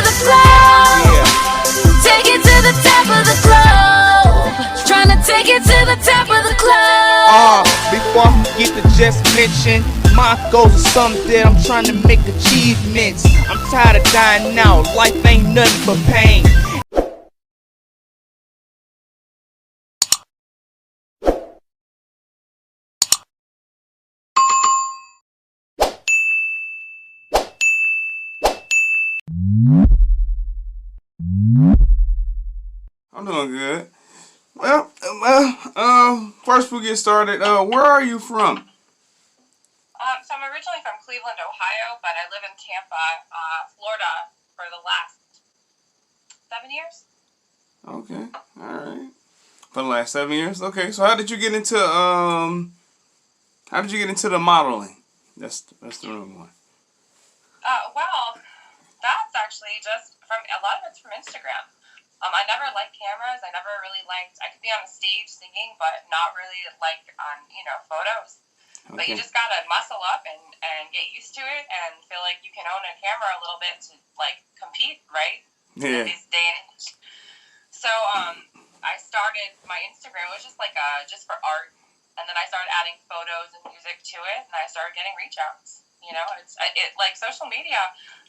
the globe. Take it to the top of the globe. Trying to take it to the top of the globe. Before I forget to just mention, my goals are something that I'm trying to make achievements. I'm tired of dying out, life ain't nothing but pain. I'm doing good. First we get started. Where are you from? So I'm originally from Cleveland, Ohio, but I live in Tampa, Florida for the last 7 years. Okay, all right. For the last 7 years. Okay, so how did you get into the modeling? That's the real one. Well, that's actually just from a lot of it's from Instagram. I never liked cameras. I never really liked. I could be on a stage singing, but not really like on photos. Okay. But you just gotta muscle up and get used to it and feel like you can own a camera a little bit to like compete, right? Yeah. In this day and age. So I started my Instagram. It was just like just for art, and then I started adding photos and music to it, and I started getting reach outs. It like social media.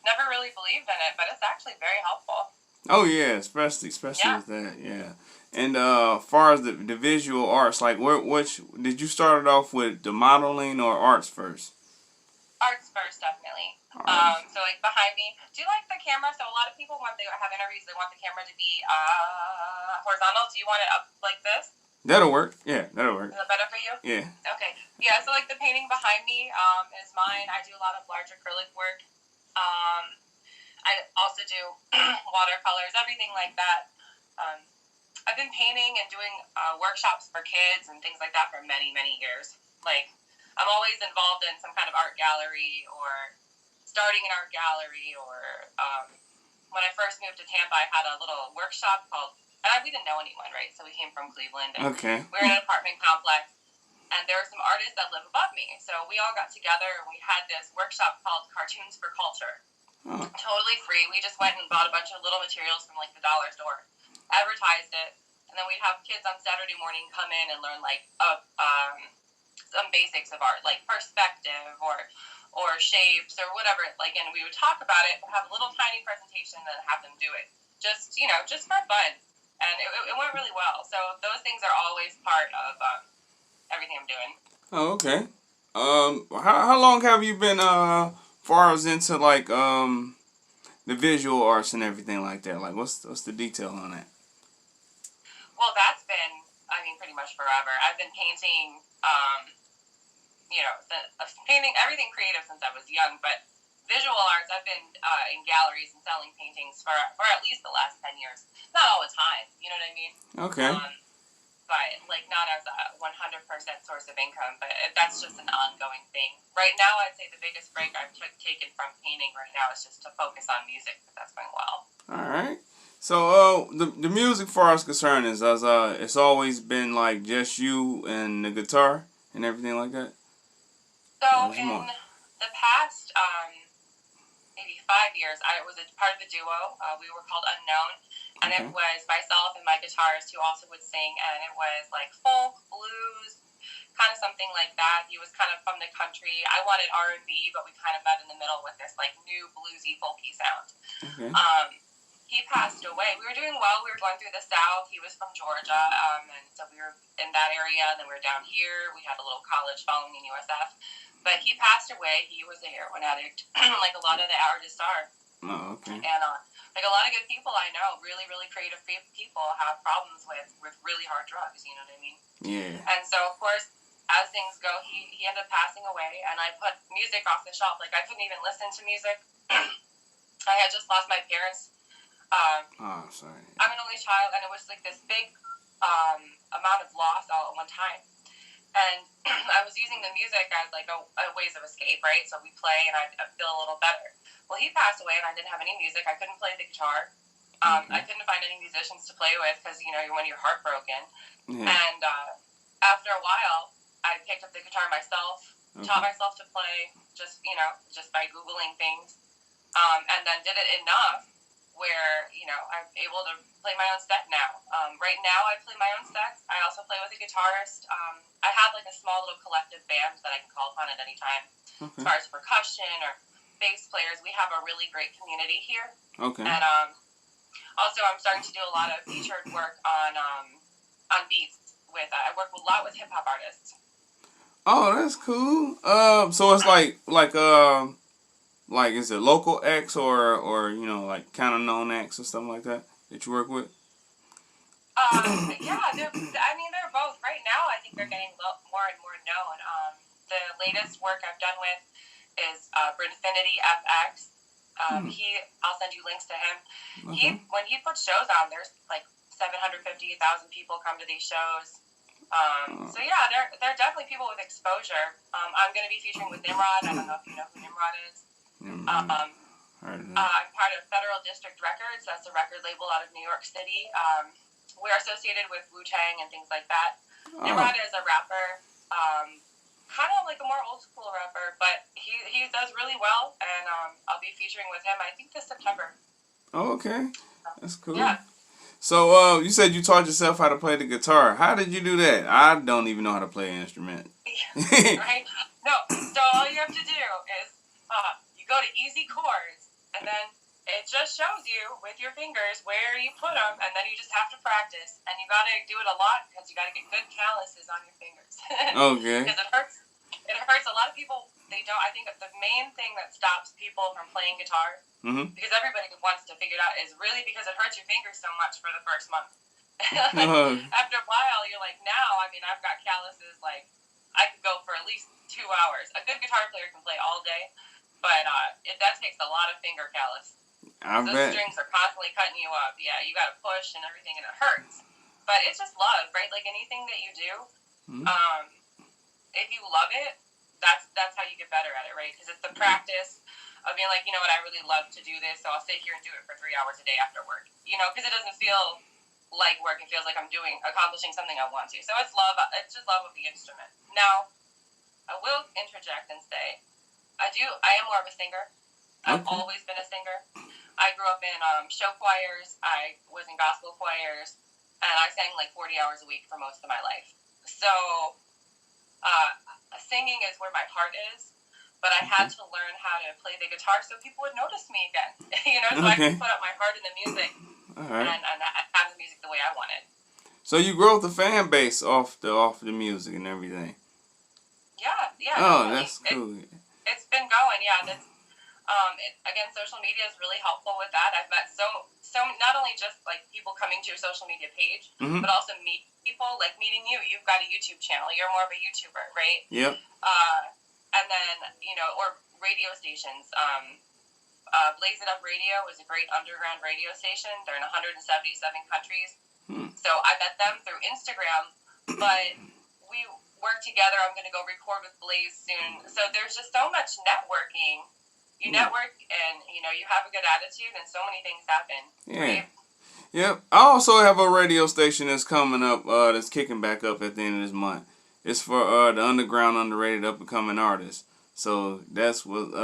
Never really believed in it, but it's actually very helpful. Oh yeah, especially with that, yeah. And as far as the visual arts, like which did you start it off with, the modeling or arts first? Arts first, definitely. So like behind me, do you like the camera? So a lot of people when they have interviews, they want the camera to be horizontal. Do you want it up like this? That'll work. Yeah, that'll work. Is that better for you? Yeah. Okay. Yeah. So like the painting behind me is mine. I do a lot of large acrylic work. I also do watercolors, everything like that. I've been painting and doing workshops for kids and things like that for many, many years. Like, I'm always involved in some kind of art gallery or starting an art gallery. Or when I first moved to Tampa, I had a little workshop called, and we didn't know anyone, right? So we came from Cleveland. And okay. We were in an apartment complex, and there were some artists that live above me. So we all got together and we had this workshop called Cartoons for Culture. Oh. Totally free. We just went and bought a bunch of little materials from like the dollar store, advertised it, and then we'd have kids on Saturday morning come in and learn like some basics of art, like perspective or shapes or whatever. Like, and we would talk about it, have a little tiny presentation, and have them do it. Just for fun, and it went really well. So those things are always part of everything I'm doing. Oh, okay. How long have you been far as into like the visual arts and everything like that? Like what's the detail on that? Well, that's been pretty much forever. I've been painting painting everything creative since I was young, but visual arts I've been in galleries and selling paintings for at least the last 10 years. Not all the time, you know what I mean? Okay. But like not as a 100% source of income, but that's just an ongoing thing. Right now, I'd say the biggest break I've taken from painting right now is just to focus on music, but that's going well. All right. So the music, far as concerned, is it's always been like just you and the guitar and everything like that. So in the past maybe 5 years, I was a part of a duo. We were called Unknown. And It was myself and my guitarist who also would sing, and it was like folk, blues, kind of something like that. He was kind of from the country. I wanted R&B, but we kind of met in the middle with this like new bluesy, folky sound. Okay. He passed away. We were doing well. We were going through the South. He was from Georgia, and so we were in that area. Then we were down here. We had a little college following in USF. But he passed away. He was a heroin addict, like a lot of the artists are. Oh, okay. And like a lot of good people I know, really, really creative people have problems with really hard drugs, you know what I mean? Yeah. And so, of course, as things go, he ended up passing away, and I put music off the shelf. Like, I couldn't even listen to music. I had just lost my parents. Sorry. I'm an only child, and it was like this big amount of loss all at one time. And I was using the music as like a ways of escape, right? So we play, and I feel a little better. Well, he passed away, and I didn't have any music. I couldn't play the guitar. I couldn't find any musicians to play with because, when you're heartbroken. Yeah. And after a while, I picked up the guitar myself, taught myself to play just by Googling things, and then did it enough where, you know, I'm able to play my own set now. Right now I play my own sets. I also play with a guitarist. I have like a small little collective band that I can call upon at any time. Okay. As far as percussion or bass players, we have a really great community here. Okay. And also I'm starting to do a lot of featured work on beats with, I work a lot with hip hop artists. Oh, that's cool. So it's like is it local acts or you know like kind of known acts or something like that you work with? Yeah, they're both. Right now, I think they're getting more and more known. The latest work I've done with is Brinfinity FX. I'll send you links to him. Okay. When he puts shows on, there's like 750,000 people come to these shows. So yeah, they're definitely people with exposure. I'm going to be featuring with Nimrod. I don't know if you know who Nimrod is. I'm part of Federal District Records. That's a record label out of New York City. We're associated with Wu-Tang and things like that. Nimrod is a rapper, kind of like a more old school rapper, but he does really well, and I'll be featuring with him, I think, this September. Oh, okay. That's cool. Yeah. So, you said you taught yourself how to play the guitar. How did you do that? I don't even know how to play an instrument. Right? No, so all you have to do is you go to easy chords, and then it just shows you with your fingers where you put them, and then you just have to practice, and you got to do it a lot because you got to get good calluses on your fingers. Okay. Because it hurts. It hurts. A lot of people, they don't. I think the main thing that stops people from playing guitar, because everybody wants to figure it out, is really because it hurts your fingers so much for the first month. After a while, you're like, now, I mean, I've got calluses, like, I could go for at least 2 hours. A good guitar player can play all day, but that takes a lot of finger callus. Those strings are constantly cutting you up. Yeah, you got to push and everything, and it hurts. But it's just love, right? Like anything that you do, if you love it, that's how you get better at it, right? Because it's the practice of being like, you know what, I really love to do this, so I'll sit here and do it for 3 hours a day after work. You know, because it doesn't feel like work. It feels like I'm accomplishing something I want to. So it's love. It's just love of the instrument. Now, I will interject and say, I am more of a singer. I've always been a singer. I grew up in show choirs. I was in gospel choirs, and I sang like 40 hours a week for most of my life. So singing is where my heart is, but I had to learn how to play the guitar so people would notice me again. You know, so I could put up my heart in the music and have the music the way I wanted. So you grow the fan base off the music and everything. Yeah. Oh, definitely. that's cool. It's been going, yeah. That's again, social media is really helpful with that. I've met so not only just like people coming to your social media page, but also meet people, like meeting you. You've got a YouTube channel. You're more of a YouTuber, right? Yep. And then, you know, or radio stations. Blaze It Up Radio is a great underground radio station. They're in 177 countries. So I met them through Instagram, but we work together. I'm going to go record with Blaze soon. So there's just so much networking. You network and, you know, you have a good attitude and so many things happen. Yeah. Right? Yep. I also have a radio station that's coming up, that's kicking back up at the end of this month. It's for the underground, underrated, up-and-coming artists. So that's what,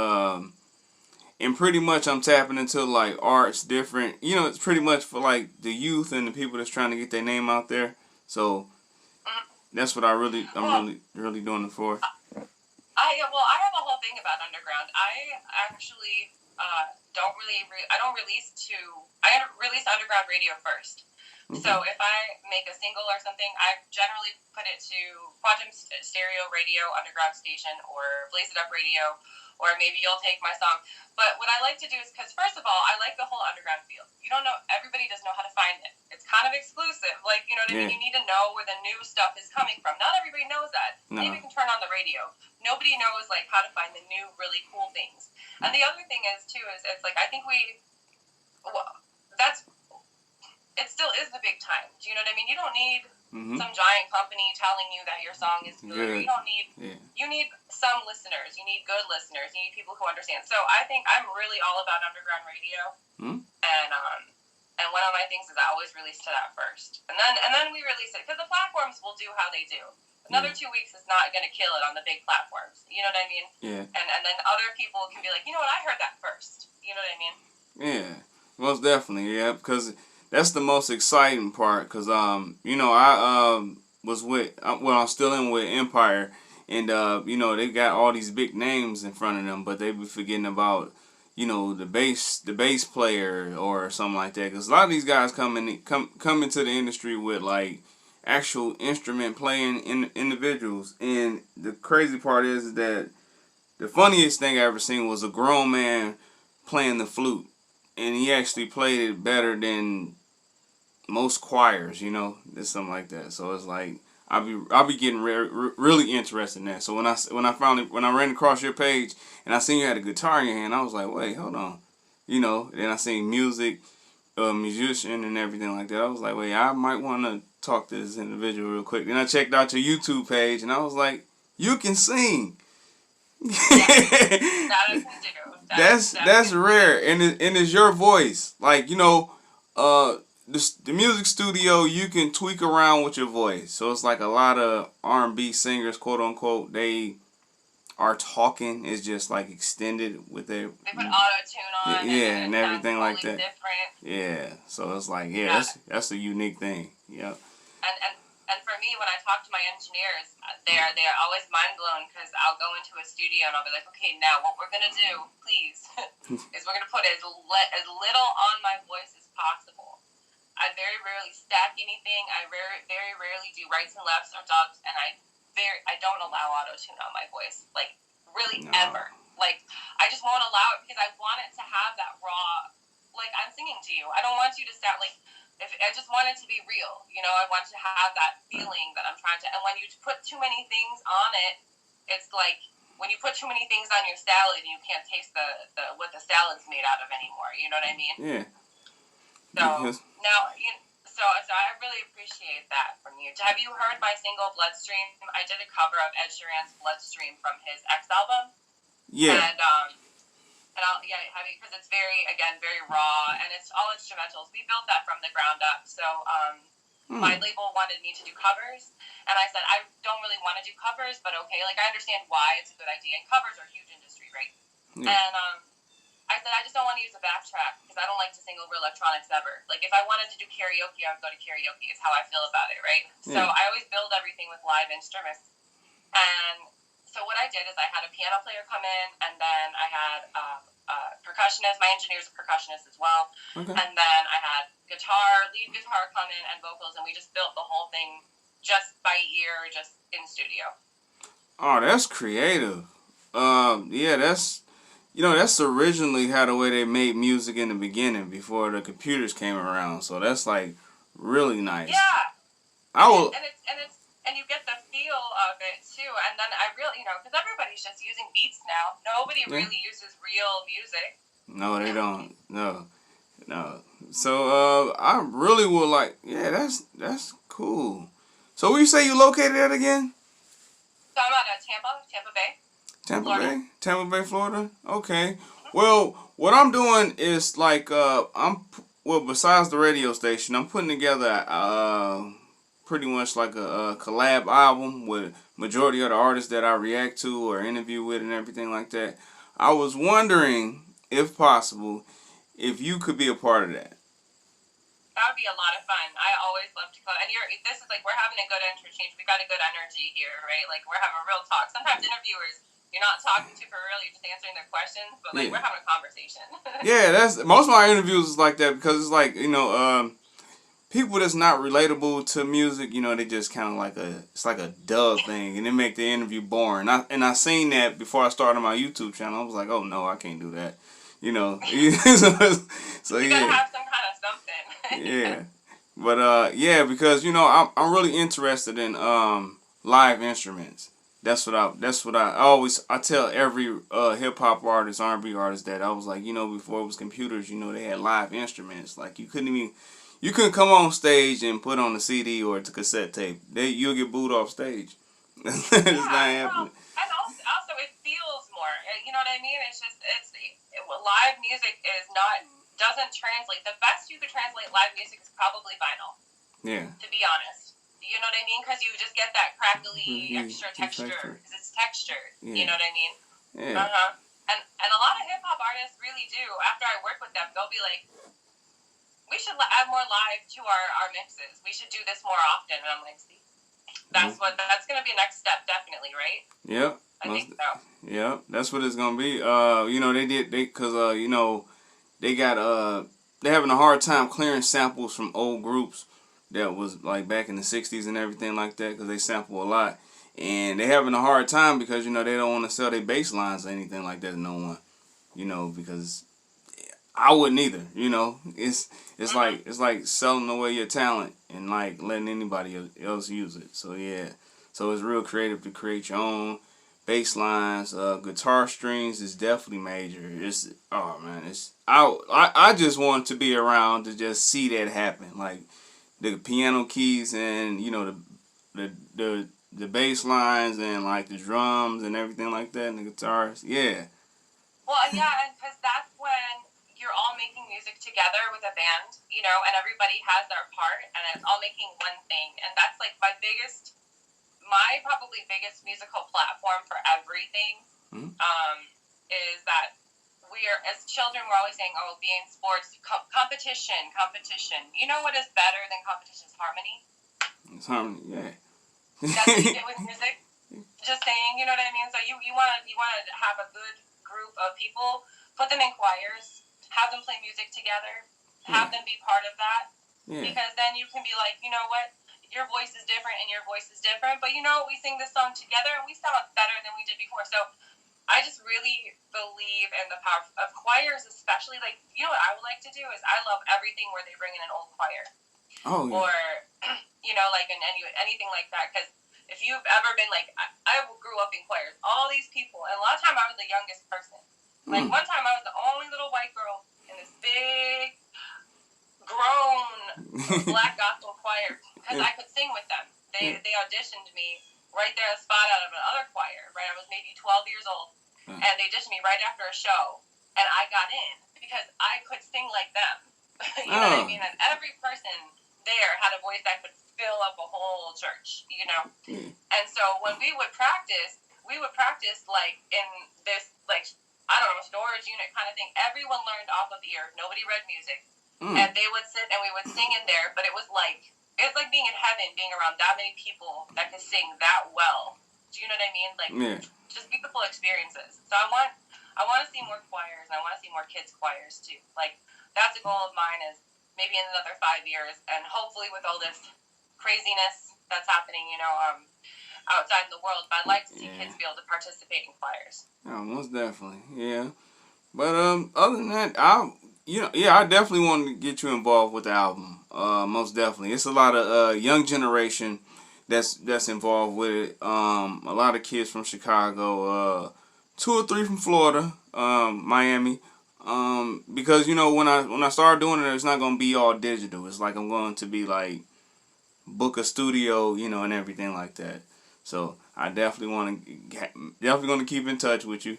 and pretty much I'm tapping into like arts, different, you know, it's pretty much for like the youth and the people that's trying to get their name out there. So that's what I'm really doing it for. I have a whole thing about underground. I actually I release underground radio first. Okay. So if I make a single or something, I generally put it to Quantum Stereo Radio Underground Station or Blaze It Up Radio, or maybe you'll take my song. But what I like to do is, because first of all, I like the whole underground feel. You don't know, everybody doesn't know how to find it. It's kind of exclusive. Like, you know what I mean? You need to know where the new stuff is coming from. Not everybody knows that. No. Maybe you can turn on the radio. Nobody knows, like, how to find the new, really cool things. And the other thing is, too, is it's like, I think it still is the big time. Do you know what I mean? You don't need some giant company telling you that your song is good. You don't need, you need some listeners. You need good listeners. You need people who understand. So I think I'm really all about underground radio. And one of my things is I always release to that first. And then we release it. Because the platforms will do how they do. Another 2 weeks is not going to kill it on the big platforms. You know what I mean? Yeah. And then other people can be like, you know what, I heard that first. You know what I mean? Yeah. Most definitely, yeah, because that's the most exciting part. Because I was with well, I'm still in with Empire, and they got all these big names in front of them, but they be forgetting about the bass player or something like that. Because a lot of these guys come into the industry with like actual instrument playing individuals, and the crazy part is that the funniest thing I ever seen was a grown man playing the flute, and he actually played it better than most choirs. There's something like that. So it's like I'll be getting really interested in that. So when I ran across your page and I seen you had a guitar in your hand, I was like, wait, hold on. Then I seen music, musician and everything like that. I was like, wait, I might want to talk to this individual real quick. Then I checked out your YouTube page and I was like, you can sing. That I can do. That's rare, and it's your voice. Like the music studio, you can tweak around with your voice. So it's like a lot of R&B singers, quote unquote, they are talking. It's just like extended with their. They put auto tune on. Yeah, and everything like totally that. Different. Yeah, so it's like that's a unique thing. Yeah. And for me, when I talk to my engineers, they're always mind blown because I'll go into a studio and I'll be like, okay, now what we're gonna do, please, is we're gonna put as little on my voice as possible. I very rarely stack anything. I very rarely do rights and lefts or dubs, and I don't allow auto tune on my voice, like really ever. Like I just won't allow it because I want it to have that raw. Like I'm singing to you. I don't want you to sound like. If I just want it to be real, I want to have that feeling that I'm trying to. And when you put too many things on it, it's like when you put too many things on your salad, you can't taste the what the salad's made out of anymore. You know what I mean? Yeah. So now, so I really appreciate that from you. Have you heard my single Bloodstream? I did a cover of Ed Sheeran's Bloodstream from his X album. Yeah. And I'll, because it's very raw, and it's all instrumentals. We built that from the ground up. So my label wanted me to do covers, and I said, I don't really want to do covers, but okay, like I understand why it's a good idea, and covers are a huge industry, right? Yeah. And I said, I just don't want to use a backtrack, because I don't like to sing over electronics ever. Like, if I wanted to do karaoke, I would go to karaoke, is how I feel about it, right? Yeah. So I always build everything with live instruments. And so what I did is I had a piano player come in, and then I had percussionist. My engineer's a percussionist as well. Okay. And then I had lead guitar come in, and vocals, and we just built the whole thing just by ear, just in studio. Oh, that's creative. That's originally how the way they made music in the beginning before the computers came around. So that's like really nice. Yeah. And you get the feel of it too. And then I really, because everybody's just using beats now. Nobody really uses real music. No, they don't. No. So I really would like. Yeah, that's cool. So where you say you located at again? So I'm at Tampa Bay. Tampa Bay, Florida. Okay. Well, what I'm doing is like besides the radio station, I'm putting together pretty much like a collab album with majority of the artists that I react to or interview with and everything like that. I was wondering, if possible, if you could be a part of that. That would be a lot of fun. I always love to come. And this is like, we're having a good interchange. We got a good energy here, right? Like, we're having a real talk. Sometimes interviewers, you're not talking to for real, you're just answering their questions, but like, we're having a conversation. Yeah, that's most of my interviews is like that, because it's like, people that's not relatable to music, they just kind of like it's like a duh thing, and it make the interview boring. I seen that before I started my YouTube channel. I was like, oh no, I can't do that. So you gotta have some kind of something. Yeah, but because I'm really interested in live instruments. That's what I tell every hip hop artist, R&B artist that I was like, before it was computers, they had live instruments. Like you couldn't come on stage and put on a CD or a cassette tape. You'll get booed off stage. It's not happening. And also it feels more. You know what I mean? It's just live music doesn't translate. The best you could translate live music is probably vinyl. Yeah. To be honest, you know what I mean? Because you just get that crackly extra texture because it's textured. Yeah. You know what I mean? Yeah. And a lot of hip hop artists really do. After I work with them, they'll be like, we should add more live to our mixes. We should do this more often. And I'm like, see, that's going to be a next step, definitely, right? Yep. I think so. Yeah, that's what it's gonna be. You know, cause you know, they got they having a hard time clearing samples from old groups that was like back in the '60s and everything like that, because they sample a lot, and they having a hard time because you know they don't want to sell their bass lines or anything like that to no one. You know, because I wouldn't either. You know, it's like selling away your talent and like letting anybody else use it. So yeah, so it's real creative to create your own bass lines. Guitar strings is definitely major. It's oh man, it's I just want to be around to just see that happen. Like the piano keys and you know the bass lines and like the drums and everything like that and the guitars. Yeah. Well, yeah, and because that's when you're all making music together with a band, you know, and everybody has their part, and it's all making one thing. And that's like my probably biggest musical platform for everything, Mm-hmm. is that as children, we're always saying, oh, be in sports, competition. You know what is better than competition is harmony. It's harmony, yeah. That's what you get with music. Just saying, you know what I mean? So you want to have a good group of people, put them in choirs, have them play music together, have them be part of that, because then you can be like, you know what, your voice is different and your voice is different, but you know what, we sing this song together and we sound better than we did before. So I just really believe in the power of choirs, especially. Like, you know what I would like to do is I love everything where they bring in an old choir. Oh, yeah. Or, you know, like anything like that, because if you've ever been like, I grew up in choirs, all these people, and a lot of time I was the youngest person. Like one time I was the only little white girl in this big, grown black gospel choir because I could sing with them. They auditioned me right there, a spot out of another choir. Right, I was maybe 12 years old, and they auditioned me right after a show, and I got in because I could sing like them. You know what I mean? And every person there had a voice that could fill up a whole church, you know. And so when we would practice like in this, like, I don't know, storage unit kind of thing. Everyone learned off of ear. Nobody read music, and they would sit and we would sing in there. But it was like being in heaven, being around that many people that could sing that well. Do you know what I mean? Like, just beautiful experiences. So I want to see more choirs, and I want to see more kids choirs too. Like, that's a goal of mine, is maybe in another 5 years, and hopefully with all this craziness that's happening, you know, outside in the world, but I'd like to see kids be able to participate in choirs. Oh, most definitely, yeah. But other than that, I definitely want to get you involved with the album. Most definitely, it's a lot of young generation that's involved with it. A lot of kids from Chicago, 2 or 3 from Florida, Miami. Because you know when I start doing it, it's not gonna be all digital. It's like I'm going to be like book a studio, you know, and everything like that. So I definitely want to keep in touch with you.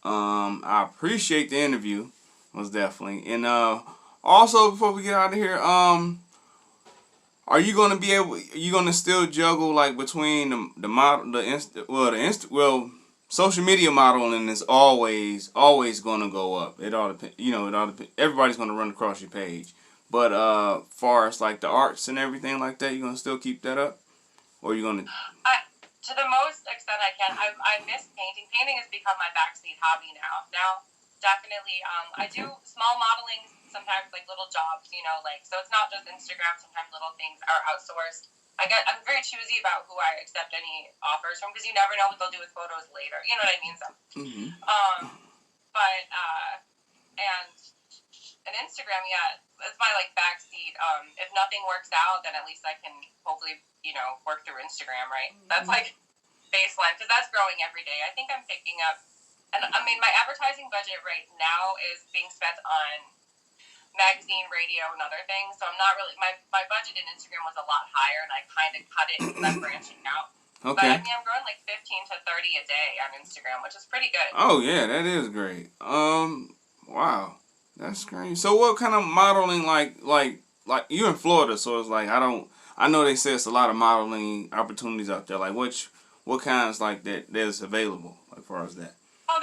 I appreciate the interview, most definitely. And also before we get out of here, are you gonna be able? You gonna still juggle like between the model, social media modeling is always gonna go up. It all depends. You know, everybody's gonna run across your page. But far as like the arts and everything like that, you gonna still keep that up, or you gonna? To the most extent I can. I miss painting. Painting has become my backseat hobby now. Now, definitely, I do small modeling, sometimes like little jobs, you know, like, so it's not just Instagram. Sometimes little things are outsourced. I'm very choosy about who I accept any offers from, because you never know what they'll do with photos later. You know what I mean? So, and Instagram, yeah, it's my like backseat. If nothing works out, then at least I can hopefully, you know, work through Instagram, right? That's like baseline, because that's growing every day. I think I'm picking up, and I mean, my advertising budget right now is being spent on magazine, radio, and other things. So I'm not really, my budget in Instagram was a lot higher, and I kind of cut it because I'm branching out. Okay. But I mean, I'm growing like 15 to 30 a day on Instagram, which is pretty good. Oh yeah, that is great. Wow, that's great. So what kind of modeling, like you're in Florida, so it's like I know they say it's a lot of modeling opportunities out there. Like what kinds like there's available, like far as that? Oh,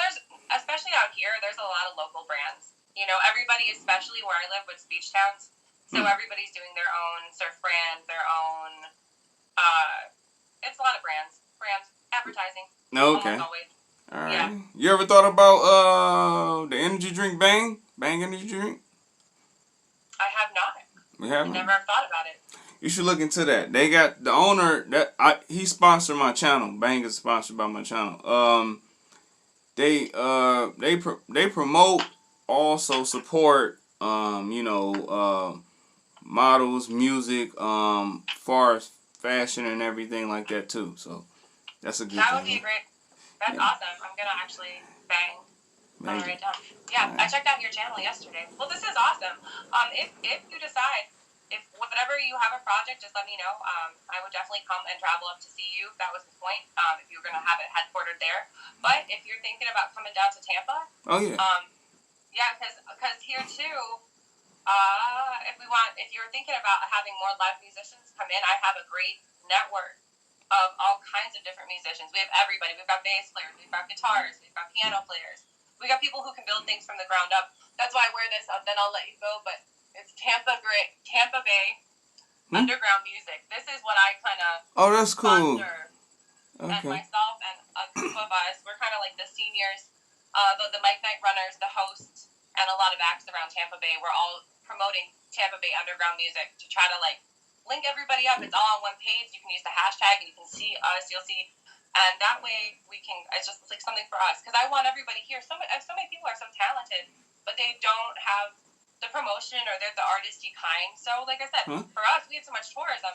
especially out here, there's a lot of local brands. You know, everybody, especially where I live with beach towns, So everybody's doing their own surf brand, their own. It's a lot of brands advertising. Okay. Almost always. All right. Yeah. You ever thought about the energy drink Bang energy drink? I have not. We haven't. Never thought about it. You should look into that. They got the owner he sponsored my channel. Bang is sponsored by my channel. They promote, also support models, music, far as fashion and everything like that too. So that's a good thing. That would be great. That's awesome. I'm gonna actually Bang. All right, yeah, I checked out your channel yesterday. Well, this is awesome. If you decide, if whatever you have a project, just let me know. I would definitely come and travel up to see you. That was the point. If you were gonna have it headquartered there, but if you're thinking about coming down to Tampa, yeah, because here too, if you're thinking about having more live musicians come in, I have a great network of all kinds of different musicians. We have everybody. We've got bass players, we've got guitarists, we've got piano players. We got people who can build things from the ground up. That's why I wear this. Then I'll let you go. But it's Tampa Bay underground music. This is what I kind of that's cool. sponsor. Okay. And myself and a group of us, we're kind of like the seniors, the Mike Night runners, the hosts, and a lot of acts around Tampa Bay. We're all promoting Tampa Bay underground music to try to link everybody up. It's all on one page. You can use the hashtag and you can see us. You'll see. And that way it's just like something for us. Because I want everybody here. So many people are so talented, but they don't have the promotion or they're the artisty kind. So like I said, for us, we have so much tourism.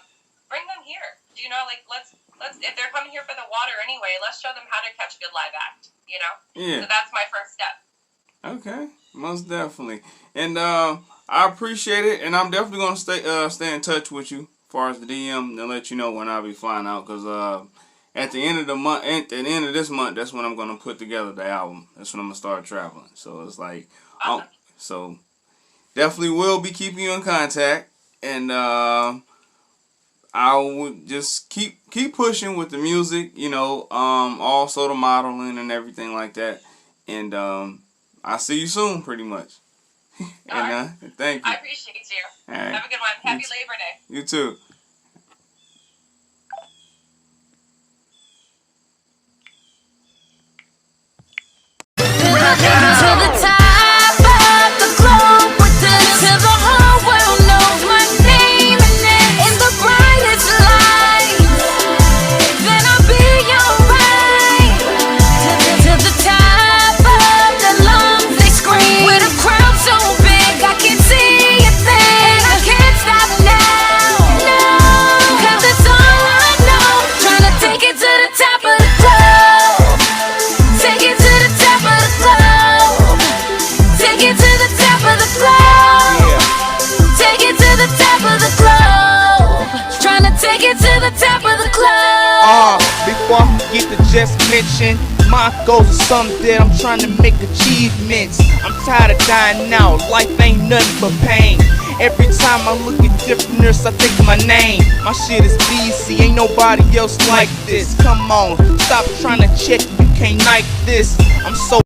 Bring them here. Let's if they're coming here for the water anyway, let's show them how to catch a good live act. Yeah. So that's my first step. Okay, most definitely. And I appreciate it, and I'm definitely gonna stay in touch with you as far as the DM and let you know when I'll be flying out. Cause at the end of the month, at the end of this month, that's when I'm gonna put together the album. That's when I'm gonna start traveling. So it's like, awesome. So definitely will be keeping you in contact, and I would just keep pushing with the music, also the modeling and everything like that, and I'll see you soon, pretty much. And thank you. I appreciate you. All right. Have a good one. Happy Labor Day. You too. To the top of the globe, till the whole world knows my name in the brightest light. Then I'll be alright. To the top of the lungs they scream, with a crowd so big I can't see a thing. I can't stop now, no, 'cause it's all I know. Trying to take it to the top of the globe. Take it to the top of the globe. Take it to the top of the globe. Take it to the top of the globe. Trying to take it to the top of the globe. Before I forget to just mention, my goals are something that I'm trying to make achievements. I'm tired of dying out, life ain't nothing but pain. Every time I look at different nurse, I think of my name. My shit is BC, ain't nobody else like this. Come on, stop trying to check, you can't like this. I'm so